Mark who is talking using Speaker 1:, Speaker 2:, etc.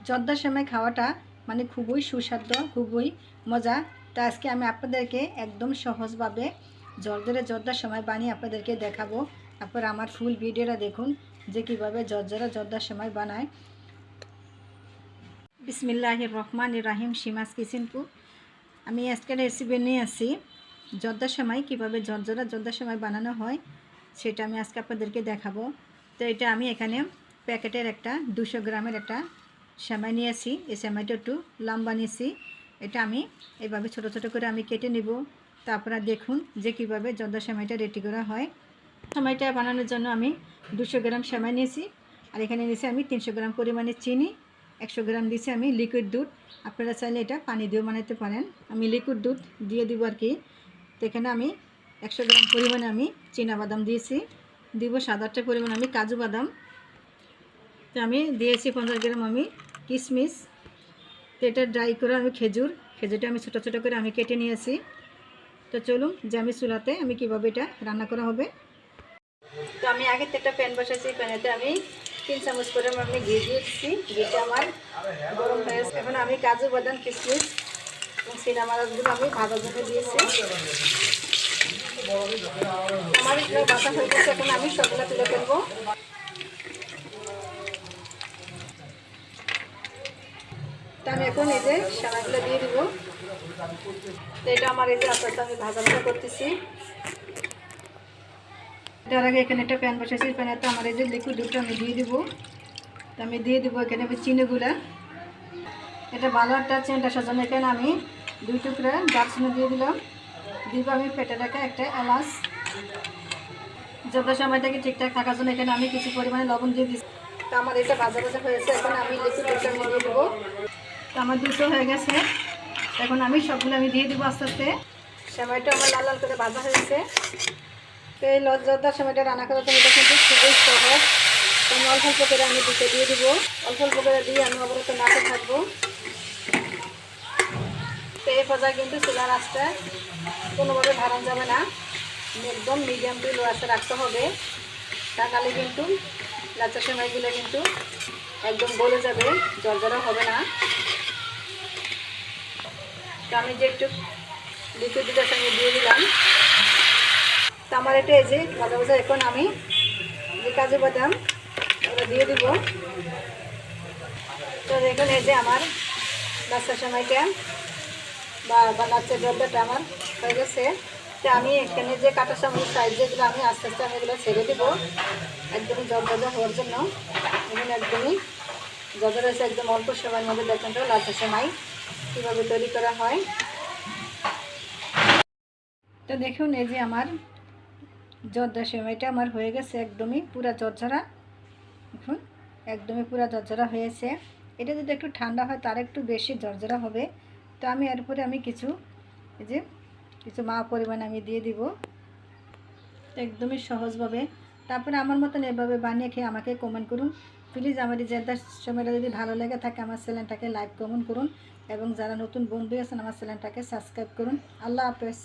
Speaker 1: জর্দার সেমাই খাওয়াটা মানে খুবই সুস্বাদু, খুবই মজা। তো আজকে আমি আপনাদেরকে একদম সহজভাবে জর্দার সেমাই বানিয়ে আপনাদেরকে দেখাবো। তারপর আমার ফুল ভিডিওটা দেখুন যে কীভাবে জর্দার সেমাই বানায়। বিসমিল্লাহির রহমানির রহিম, সীমাস কিচেনপুর। আমি আজকে রেসিপি নিয়ে আসি জর্দার সেমাই, কীভাবে জর্দার সেমাই বানানো হয় সেটা আমি আজকে আপনাদেরকে দেখাবো। তো এটা আমি এখানে প্যাকেটের একটা 200 গ্রামের একটা সেমাই নিয়েছি। এই সেমাইটা একটু লম্বা নিয়েছি। এটা আমি এভাবে ছোট ছোট করে আমি কেটে নেব। তারপরে দেখুন যে কীভাবে জর্দার সেমাইটা রেডি করা হয়। সেমাইটা বানানোর জন্য আমি 200 গ্রাম সেমাই নিয়েছি, আর এখানে নিয়েছি আমি 300 গ্রাম পরিমাণে চিনি, 100 গ্রাম দিয়েছি আমি লিকুইড দুধ। আপনারা চাইলে এটা পানি দিয়েও বানাতে পারেন। আমি লিকুইড দুধ দিয়ে দিব আর কি। তো এখানে আমি 100 গ্রাম পরিমাণে আমি বাদাম দিয়েছি, দিব 7-8টা পরিমাণ আমি কাজু বাদাম। তো আমি দিয়েছি 50 গ্রাম আমি কিশমিশ। তো এটা ড্রাই করে আমি খেজুরটা আমি ছোটো ছোটো করে আমি কেটে নিয়েছি। তো চলুন যে আমি চুলাতে আমি কীভাবে এটা রান্না করা হবে। তো আমি আগে থেকে একটা প্যান বসাইছি, প্যানেতে আমি 3 চামচ করে আমি ঘি দিয়েছি। ঘিটা আমার গরম হয়েছে। এখন আমি কাজু বাদাম কিশমিশ এবং চিনাবাদামগুলো আমি ভাজার জন্য দিয়েছি। আমার এগুলো ভাজা হয়ে গেছে। এখন আমি সবগুলো তুলে ফেলবো। তো আমি এখন এই যে সেমাইগুলো দিয়ে দিব। তো এটা আমার এই যে আস্তে আস্তে আমি ভাজা করতেছি। এটার আগে এখানে একটা প্যান বসেছি, প্যানেতে আমার এই যে লিকুইড দুধটা আমি দিয়ে দিব। তো আমি দিয়ে দিব এখানে আমি চিনিগুলা। এটা ভালো একটা চেন্ট আসার জন্য এখানে আমি 2 টুকরা দারচিনি দিয়ে দিলাম। দিব আমি ফেটে রাখা একটা এলাচ। যত সময়টাকে ঠিকঠাক থাকার জন্য এখানে আমি কিছু পরিমাণে লবণ দিয়ে দিচ্ছি। তো আমার এটা ভাজা ভাজা হয়েছে। এখন আমি লিকুইড দুধটা আমি দিয়ে দেবো। তো আমার দুটো হয়ে গেছে। এখন আমি সবগুলো আমি দিয়ে দেবো আস্তে আস্তে। সেমাইটা আমার লাল লাল করে ভাজা হয়েছে। তো এই জর্দার সেমাইটা রান্না করার জন্য এটা কিন্তু খুবই সহজ। আমি অল্প অল্প করে আমি দুটো দিয়ে দিব। অল্প অল্প করে দিয়ে আমি অবরত নাড়তে থাকবো। তো এই পর্যায়ে কিন্তু চুলার আঁচটা কোনোভাবে বাড়ানো যাবে না, একদম মিডিয়াম টু লো আঁচে রাখতে হবে। তাহলে কিন্তু লাচ্চা সেমাইগুলো কিন্তু একদম গলে যাবে, জর্জরা হবে না। তো আমি যে একটু লিকুইড দুধের সঙ্গে দিয়ে দিলাম। তো আমার এটা এই যে ভাজা ভাজা। এখন আমি যে কাজু বাদাম ওটা দিয়ে দিব। তো দেখুন এই যে আমার লাচ্চা সেমাইটা বা লাচ্চা জর্দাটা আমার হয়ে গেছে। তো আমি এখানে যে কাঁটা চামচ সাইজ যেগুলো আমি আস্তে আস্তে আমি এগুলো ছেড়ে দেবো একদমই জর্দা হওয়ার জন্য। এখন একদমই জর্দা রয়েছে। একদম অল্প সময়ের মধ্যে দেখুন তো লাচ্চা সেমাই কীভাবে তৈরি করা হয়। তো দেখুন এই যে আমার জর্দা সেমাইটা আমার হয়ে গেছে একদমই পুরা ঝরঝরা। দেখুন একদমই পুরা ঝরঝরা হয়েছে। এটা যদি একটু ঠান্ডা হয় তার একটু বেশি ঝরঝরা হবে। তো আমি এর উপরে আমি কিছু এই যে কিছু পরিমাণ আমি দিয়ে দিব একদমই সহজভাবে। তারপরে আমার মতন এভাবে বানিয়ে খেয়ে আমাকে কমেন্ট করুন প্লিজ। আমার এই জর্দার সেমাইটা যদি ভালো লেগে থাকে আমার চ্যানেলটাকে লাইক কমেন্ট করুন, এবং যারা নতুন বন্ধু আছেন আমার চ্যানেলটাকে সাবস্ক্রাইব করুন। আল্লাহ হাফেজ।